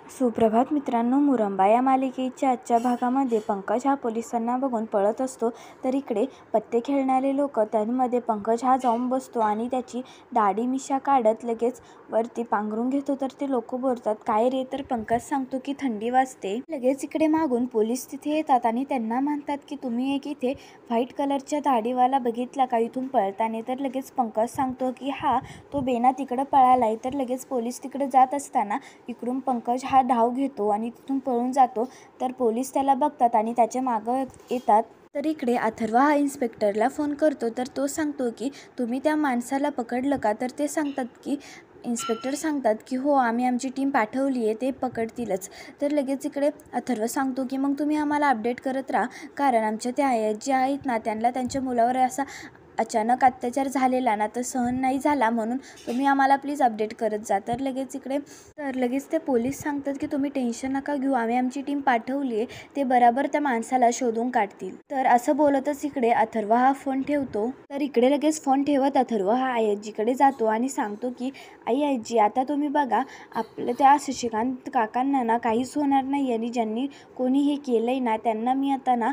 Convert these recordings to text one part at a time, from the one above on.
सुप्रभात मित्रांनो, मुरंबा या मालिकेच्या आजच्या भागामध्ये पंकज हा पोलिसांना बघून पळत असतो. तर इकडे पत्ते खेळणारे लोक त्यांमध्ये पंकज हा जाऊन बसतो आणि त्याची दाढी मिशा काढत लगेच वरती पांघरून घेतो. तर ते लोक बोलतात, काय रे? तर पंकज सांगतो की थंडी वाजते. लगेच इकडे मागून पोलीस तिथे येतात आणि त्यांना म्हणतात की तुम्ही एक इथे व्हाईट कलरच्या दाढीवाला बघितला का इथून पळताना? तर लगेच पंकज सांगतो की हा तो बेना तिकडं पळालाय. तर लगेच पोलीस तिकडे जात असताना इकडून पंकज हा धाव घेतो आणि तिथून पळून जातो. तर पोलीस त्याला बघतात आणि त्याच्या मागं येतात. तर इकडे अथर्व हा इन्स्पेक्टरला फोन करतो. तर तो सांगतो की तुम्ही त्या माणसाला पकडलं का? तर ते सांगतात की इन्स्पेक्टर सांगतात की हो, आम्ही आमची टीम पाठवली आहे, ते पकडतीलच. तर लगेच इकडे अथर्व सांगतो की मग तुम्ही आम्हाला अपडेट करत राहा, कारण आमच्या त्या जे आहेत ना त्यांना त्यांच्या मुलावर असा अचानक अत्याचार झालेला ना तर सहन नाही झाला, म्हणून तुम्ही आम्हाला प्लीज अपडेट करत जा. तर लगेच ते पोलीस सांगतात की तुम्ही टेन्शन नका घेऊ, आम्ही आमची टीम पाठवली आहे, ते बराबर त्या माणसाला शोधून काढतील. तर असं बोलतच इकडे अथर्व हा फोन ठेवतो. तर इकडे लगेच फोन ठेवत अथर्व हा आईजीकडे जातो आणि सांगतो की आईजी, आता तुम्ही बघा, आपलं त्या शशिकांत काकांना ना काहीच होणार नाही आणि ज्यांनी कोणी हे केलंय ना त्यांना मी आता ना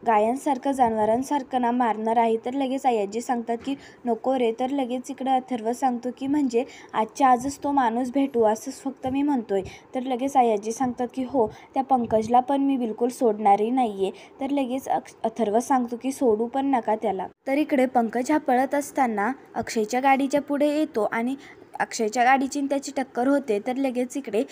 गायांसारखं जनावरांसारखं ना मारणार आहे. तर लगेच आजी सांगतात की नको रे. तर लगेच इकडं अथर्व सांगतो की म्हणजे आजच्या आजच तो माणूस भेटू असंच फक्त मी म्हणतोय. तर लगेच आजी सांगतात की हो, त्या पंकजला पण मी बिलकुल सोडणारही नाही आहे. तर लगेच अथर्व सांगतो की सोडू पण नका त्याला. तर इकडे पंकज हा पळत असताना अक्षयच्या गाडीच्या पुढे येतो आणि अक्षयच्या गाडीची त्याची टक्कर होते. तर लगेच इकडे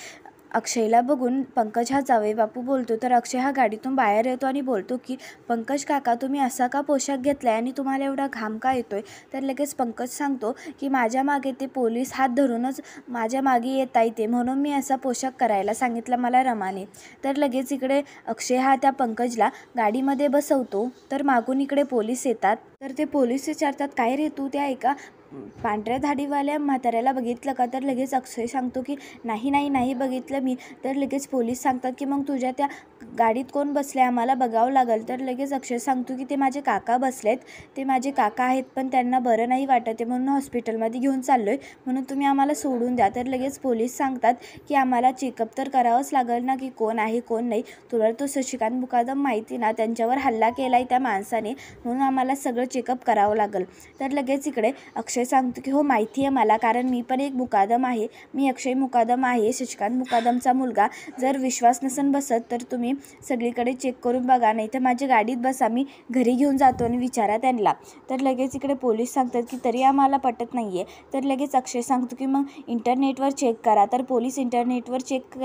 अक्षयला बघून पंकज हा जावई बापू बोलतो. तर अक्षय हा गाडीतून बाहेर येतो आणि बोलतो की पंकज काका, तुम्ही असा का पोशाख घेतलाय आणि तुम्हाला एवढा घाम का येतोय? तर लगेच पंकज सांगतो की माझ्या मागे ते पोलीस हात धरूनच माझ्या मागे येत आहे, ते म्हणून मी असा पोशाख करायला सांगितला मला रमाने. तर लगेच इकडे अक्षय हा त्या पंकजला गाडीमध्ये बसवतो. तर मागून इकडे पोलीस येतात. तर ते पोलीस विचारतात, काय रे तू त्या एका पांढऱ्या धाडीवाल्या म्हाताऱ्याला बघितलं का? तर लगेच अक्षय सांगतो की नाही बघितलं मी. तर लगेच पोलीस सांगतात की मग तुझ्या त्या गाडीत कोण बसले, आम्हाला बघावं लागेल. तर लगेच अक्षय सांगतो की ते माझे काका बसलेत, ते माझे काका आहेत, पण त्यांना बरं नाही वाटत आहे म्हणून हॉस्पिटलमध्ये घेऊन चाललोय, म्हणून तुम्ही आम्हाला सोडून द्या. तर लगेच पोलीस सांगतात की आम्हाला चेकअप तर करावंच लागेल ना की कोण आहे कोण नाही. तुला तो शशिकांत मुकादम माहिती ना, त्यांच्यावर हल्ला केला आहे त्या माणसाने, म्हणून आम्हाला सगळं चेकअप करावं लागेल. तर लगेच इकडे अक्षय सांगतो की हो, माहिती आहे मला, कारण मी पण एक मुकादम आहे, मी अक्षय मुकादम आहे, शशिकांत मुकादमचा मुलगा. जर विश्वास नसेल बसत तर तुम्ही सगळीकडे चेक करून बघा, नाही तर माझ्या गाडीत बसा, मी घरी घेऊन जातो आणि विचारा त्यांना. तर लगेच इकडे पोलीस सांगतात की तरी आम्हाला पटत नाही आहे. तर लगेच अक्षय सांगतो की मग इंटरनेटवर चेक करा. तर पोलीस इंटरनेटवर चेक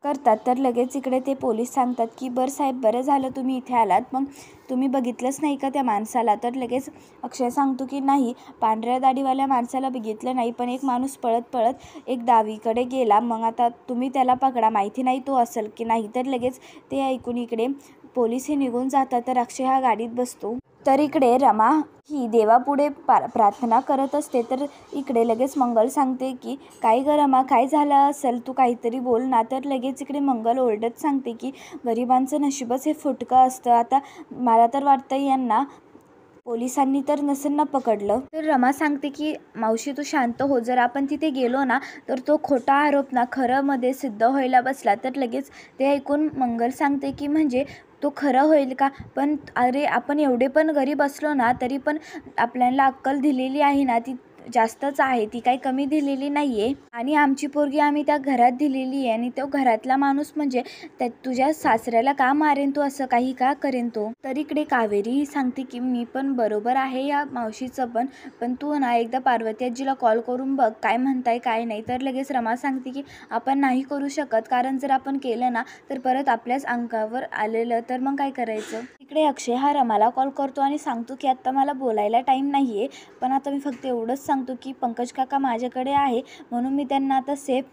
करतात. तर लगेच इकडे ते पोलीस सांगतात की बरं साहेब, बरं झालं तुम्ही इथे आलात, मग तुम्ही बघितलंच नाही का त्या माणसाला? तर लगेच अक्षय सांगतो की नाही, पांढऱ्या दाढीवाल्या माणसाला बघितलं नाही, पण एक माणूस पळत एक डावीकडे गेला, मग आता तुम्ही त्याला पकडा, माहिती नाही तो असेल की नाही. तर लगेच ते ऐकून इकडे पोलीस हे निघून जातात. तर अक्षय हा गाडीत बसतो. तर इकडे रमा ही देवापुढे प्रार्थना करत असते. तर इकडे लगेच मंगल सांगते की काय ग रमा, काय झालं असेल, तू काहीतरी बोल ना. तर लगेच इकडे मंगल ओरडत सांगते की गरिबांचं नशीबच हे फुटकं असतं, आता मला तर वाटतं यांना पोलिसांनी तर नसेल ना पकडलं. तर रमा सांगते की मावशी तू शांत हो, जर आपण तिथे गेलो ना तर तो खोटा आरोप ना खरं मध्ये सिद्ध व्हायला बसला. तर लगेच ते ऐकून मंगल सांगते की म्हणजे तो खरं होईल का? पण अरे, आपण एवढे पण गरीब असलो ना तरी पण आपल्याला अक्कल दिलेली आहे ना ती जास्तच आहे, ती काही कमी दिलेली नाही आहे. आणि आमची पोरगी आम्ही त्या घरात दिलेली आहे आणि तो घरातला माणूस म्हणजे त्या तुझ्या सासऱ्याला का मारेन तो, असं काही का करेन तो? तर इकडे कावेरी सांगते की मी पण बरोबर आहे या मावशीचं पण तू ना एकदा पार्वती आजीला कॉल करून बघ काय म्हणताय काय नाही. तर लगेच रमा सांगते की आपण नाही करू शकत, कारण जर आपण केलं ना तर परत आपल्याच अंगावर आलेलं, तर मग काय करायचं? इकडे अक्षय हा रमाला कॉल करतो आणि सांगतो की आत्ता मला बोलायला टाईम नाही आहे, पण आता मी फक्त एवढंच सांगतो की पंकज काका माझ्याकडे आहे, म्हणून मी त्यांना आता सेफ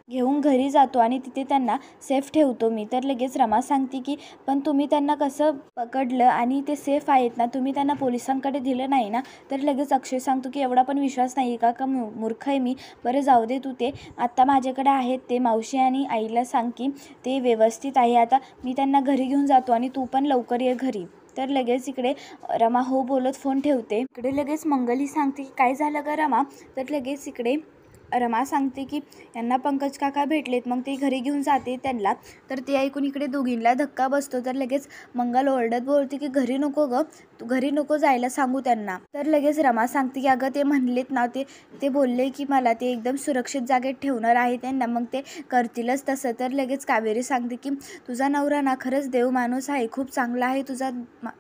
घेऊन घरी जातो आणि तिथे त्यांना सेफ ठेवतो मी. तर लगेच रमा सांगते की पण तुम्ही त्यांना कसं पकडलं आणि ते सेफ आहेत ना, तुम्ही त्यांना पोलिसांकडे दिलं नाही ना. तर लगेच अक्षय सांगतो की एवढा पण विश्वास नाही का मूर्ख आहे मी? बरं जाऊ दे तू, ते आत्ता माझ्याकडे आहेत, ते मावशी आणि आईला सांग की ते व्यवस्थित आहे, आता मी त्यांना घरी घेऊन जातो आणि तू पण लवकर ये घरी. तर लगेच इकडे रमा हो बोलत फोन ठेवते. इकडे लगेच मंगली सांगते की काय झालं ग रमा? तर लगेच इकडे रमा सांगते की यांना पंकज काका भेटलेत, मग ते घरी घेऊन जाते त्यांना. तर ते ऐकून इकडे दोघींना धक्का बसतो. तर लगेच मंगल ओरडत बोलते की घरी नको गं, तू घरी नको जायला सांगू त्यांना. तर लगेच रमा सांगते की अगं ते म्हणलेत ना, ते बोलले की मला ते एकदम सुरक्षित जागेत ठेवणार आहे त्यांना, मग ते करतीलच तसं. तर लगेच कावेरी सांगते की तुझा नवरा ना खरंच देव माणूस आहे, खूप चांगला आहे तुझा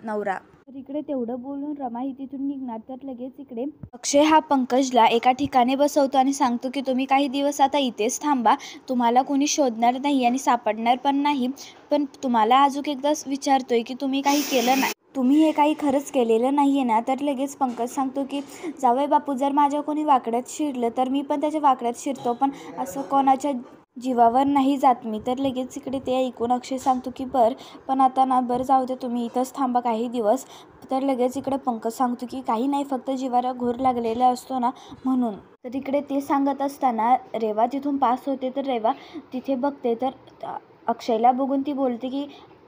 नवरा. तर इकडे तेवढं बोलून रमा ही तिथून निघणार. तर लगेच इकडे अक्षय हा पंकजला एका ठिकाणी बसवतो आणि सांगतो की तुम्ही काही दिवस आता इथेच थांबा, तुम्हाला कोणी शोधणार नाही आणि सापडणार पण नाही. पण तुम्हाला अजून एकदा विचारतोय की तुम्ही काही केलं नाही, तुम्ही हे काही खरंच केलेलं नाही आहे ना. तर लगेच पंकज सांगतो की जावई बापू, जर माझ्या कोणी वाकड्यात शिरलं तर मी पण त्याच्या वाकड्यात शिरतो, पण असं कोणाच्या जीवावर नाही जात मी. तर लगेच इकडे ते ऐकून अक्षय सांगतो की पण आता ना जाऊ दे, तुम्ही इथंच थांबा काही दिवस. तर लगेच इकडे पंकज सांगतो की काही नाही, फक्त जीवाला घोर लागलेला असतो ना म्हणून. तर इकडे ते सांगत असताना रेवा तिथून पास होते. तर रेवा तिथे बघते, तर अक्षयला बघून ती बोलते की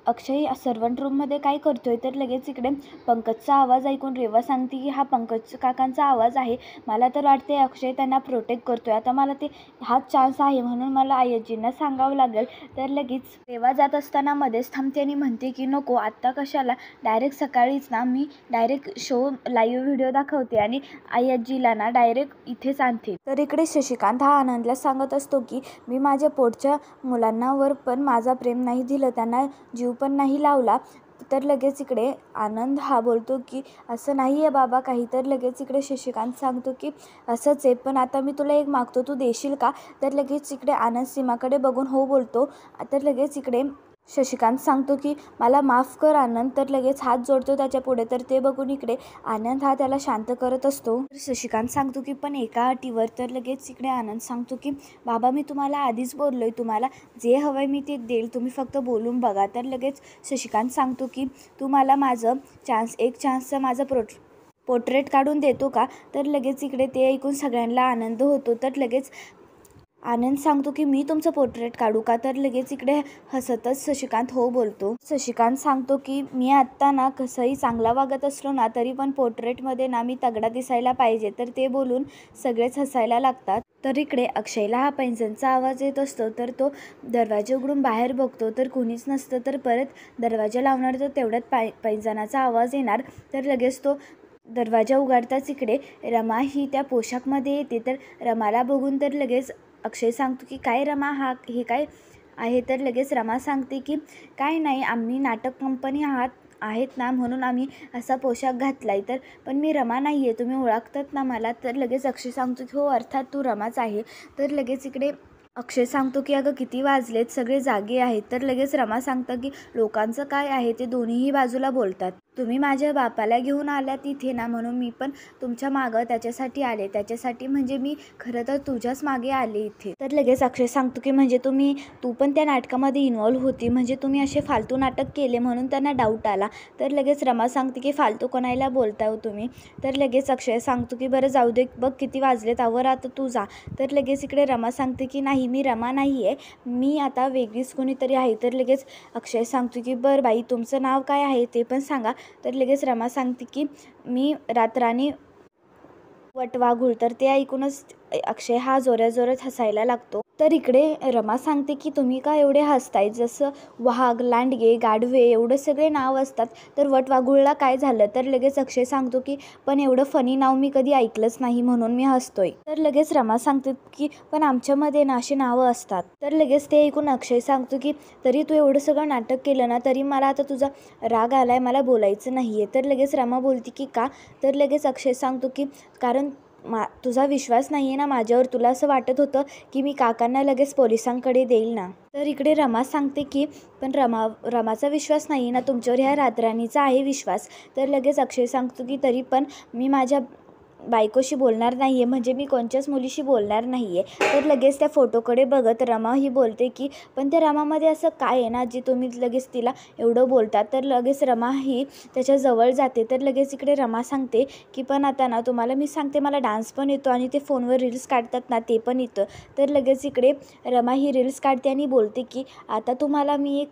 अक्षय सर्वंट रूममध्ये काय करतोय. तर लगेच इकडे पंकजचा आवाज ऐकून रेवा सांगते की हा पंकज काकांचा आवाज आहे, मला तर वाटते अक्षय त्यांना प्रोटेक्ट करतोय. आता मला ते हाच चान्स आहे म्हणून मला आयजींना सांगावं लागेल. तर लगेच रेवा जात असताना मध्येच थांबते आणि म्हणते की नको, आत्ता कशाला, डायरेक्ट सकाळीच ना मी डायरेक्ट शो लाईव्ह व्हिडिओ दाखवते आणि आयजीला ना डायरेक्ट इथेच आणते. तर इकडे शशिकांत हा आनंदला सांगत असतो की मी माझ्या पोटच्या मुलांनावर पण माझा प्रेम नाही दिलं, त्यांना जीव पण नाही लावला. तर लगेच इकडे आनंद हा बोलतो की असं नाही आहे बाबा काही. तर लगेच इकडे शशिकांत सांगतो की असंच आहे, पण आता मी तुला एक मागतो, तू देशील का. तर लगेच इकडे आनंद सीमाकडे बघून हो बोलतो. तर लगेच इकडे शशिकांत सांगतो की मला माफ कर आनंद. तर लगेच हात जोडतो त्याच्या पुढे. तर ते बघून इकडे आनंद हा त्याला शांत करत असतो. तर शशिकांत सांगतो की पण एका अटीवर. तर लगेच इकडे आनंद सांगतो की बाबा मी तुम्हाला आधीच बोललोय, तुम्हाला जे हवंय मी ते देईल, तुम्ही फक्त बोलून बघा. तर लगेच शशिकांत सांगतो की तू मला माझं एक चान्सचं माझं पोर्ट्रेट काढून देतो का. तर लगेच इकडे ते ऐकून सगळ्यांना आनंद होतो. तर लगेच आनंद सांगतो की मी तुमचं पोर्ट्रेट काढू का. तर लगेच इकडे हसतच शशिकांत हो बोलतो. शशिकांत सांगतो की मी आत्ता ना कसंही चांगला वागत असलो ना तरी पण पोर्ट्रेटमध्ये ना मी तगडा दिसायला पाहिजे. तर ते बोलून सगळेच हसायला लागतात. तर इकडे अक्षयला हा पैंजणचा आवाज येत असतो. तर तो दरवाजा उघडून बाहेर बघतो तर कोणीच नसतं. तर परत दरवाजा लावणार तर तेवढ्यात पैंजणाचा आवाज येणार. तर लगेच तो दरवाजा उघडताच इकडे रमा ही त्या पोशाखमध्ये येते. तर रमाला बघून तर लगेच अक्षय सांगतो की काय रमा, हे काय आहे. तर लगेच रमा सांगते की काय नाही, आम्ही नाटक कंपनी आहेत ना म्हणून आम्ही असा पोशाख घातलाय. तर पण मी रमा नाही आहे, तुम्ही ओळखतात ना मला. तर लगेच अक्षय सांगतो की हो अर्थात तू रमाच आहे. तर लगेच इकडे अक्षय सांगतो की अगं किती वाजलेत, सगळे जागे आहेत. तर लगेच रमा सांगतं की लोकांचं काय आहे, ते दोन्हीही बाजूला बोलतात, तुम्ही माझ्या बापाला घेऊन आल्या तिथे ना म्हणून मी पण तुमच्या मागं त्याच्यासाठी आले, त्याच्यासाठी म्हणजे मी खरं तर तुझ्याच मागे आले इथे. तर लगेच अक्षय सांगतो की म्हणजे तू पण त्या नाटकामध्ये इन्व्हॉल्व होती, म्हणजे तुम्ही असे फालतू नाटक केले म्हणून त्यांना डाऊट आला. तर लगेच रमा सांगते की फालतू कोणाला बोलताय हो तुम्ही. तर लगेच अक्षय सांगतो की बरं जाऊ दे, बघ किती वाजलेत, आवर आता तू जा. तर लगेच इकडे रमा सांगते की नाही मी रमा नाही आहे, मी आता वेगळीच कोणीतरी आहे. तर लगेच अक्षय सांगतो की बरं बाई तुमचं नाव काय आहे ते पण सांगा. तर लगेच रमा सांगते की मी रात्राणी वटवाघूळ. तर ते ऐकूनच अक्षय हा जोरात हसायला लागतो. तर इकडे रमा सांगते की तुम्ही का एवढे हसताय, जसं वाघ, लांडगे, गाढवे एवढे सगळे नाव असतात, तर वटवाघूळला काय झालं. तर लगेच अक्षय सांगतो की पण एवढं फनी नाव मी कधी ऐकलंच नाही म्हणून मी हसतोय. तर लगेच रमा सांगते की पण आमच्यामध्ये ना अशी नावं असतात. तर लगेच ते ऐकून अक्षय सांगतो की तरी तू एवढं सगळं नाटक केलं ना तरी मला आता तुझा राग आलाय, मला बोलायचं नाही आहे. तर लगेच रमा बोलते की का. तर लगेच अक्षय सांगतो की कारण तुझा विश्वास नाही आहे ना माझ्यावर, तुला असं वाटत होतं की मी काकांना लगेच पोलिसांकडे देईल ना. तर इकडे रमा सांगते की पण रमाचा विश्वास नाही आहे ना तुमच्यावर, ह्या रातराणीचा आहे विश्वास. तर लगेच अक्षय सांगतो की तरी पण मी माझ्या बायकोशी बोलणार नाही आहे, म्हणजे मी कोणत्याच मुलीशी बोलणार नाही आहे. तर लगेच त्या फोटोकडे बघत रमा ही बोलते की पण त्या रमामध्ये असं काय आहे ना जे तुम्ही लगेच तिला एवढं बोलतात. तर लगेच रमा ही त्याच्याजवळ जाते. तर लगेच इकडे रमा सांगते की पण आता ना तुम्हाला मी सांगते, मला डान्स पण येतो आणि ते फोनवर रील्स काढतात ना ते पण येतं. तर लगेच इकडे रमा ही रील्स काढते आणि बोलते की आता तुम्हाला मी एक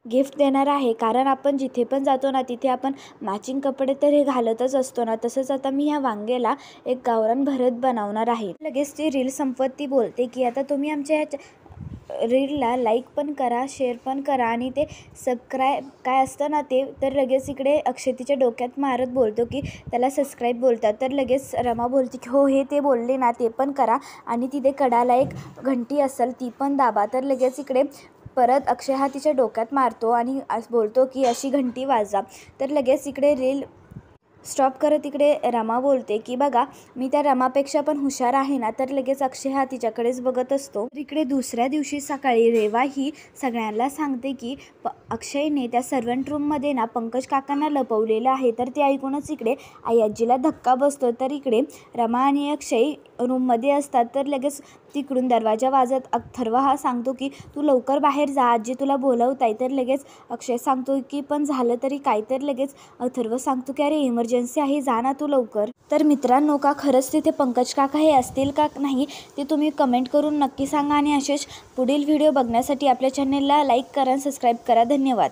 गिफ्ट देणार आहे, कारण आपण जिथे पण जातो ना तिथे आपण मॅचिंग कपडे तर हे घालतच असतो ना. तसंच आता मी ह्या वांग्याला एक गावरान भरत बनवणार आहे. लगेच ती रील संपत ती बोलते की आता तुम्ही आमच्या ह्या रीलला लाईक पण करा, शेअर पण करा आणि ते सबस्क्राईब काय असतं ना ते. तर लगेच इकडे अक्षय तिच्या डोक्यात मारत बोलतो की त्याला सबस्क्राईब बोलतात. तर लगेच रमा बोलते की हो हे ते बोलले ना ते पण करा आणि तिथे कडाला एक घंटी असेल ती पण दाबा. तर लगेच इकडे परत अक्षय हा तिच्या डोक्यात मारतो आणि बोलतो की अशी घंटी वाजवा. तर लगेच इकडे रील स्टॉप करत इकडे रमा बोलते की बघा मी त्या रमापेक्षा पण हुशार आहे ना. तर लगेच अक्षय हा तिच्याकडेच बघत असतो. तर इकडे दुसऱ्या दिवशी सकाळी रेवा ही सगळ्यांना सांगते की अक्षयने त्या सर्वंट रूममध्ये ना पंकज काकांना लपवलेलं आहे. तर ते ऐकूनच इकडे आई आजीला धक्का बसतो. तर इकडे रमा आणि अक्षय रूममध्ये असतात. तर लगेच तिकडून दरवाजा वाजत अथर्व हा सांगतो की तू लवकर बाहेर जा, आजी तुला बोलवत आहे. तर लगेच अक्षय सांगतो की पण झालं तरी काय. तर लगेच अथर्व सांगतो की अरे इमर्जन्सी आहे, जा ना तू लवकर. तर मित्रांनो, का खरंच तिथे पंकज काका हे असतील का नाही ते तुम्ही कमेंट करून नक्की सांगा आणि असेच पुढील व्हिडिओ बघण्यासाठी आपल्या चॅनेलला लाईक करा, सबस्क्राईब करा. धन्यवाद.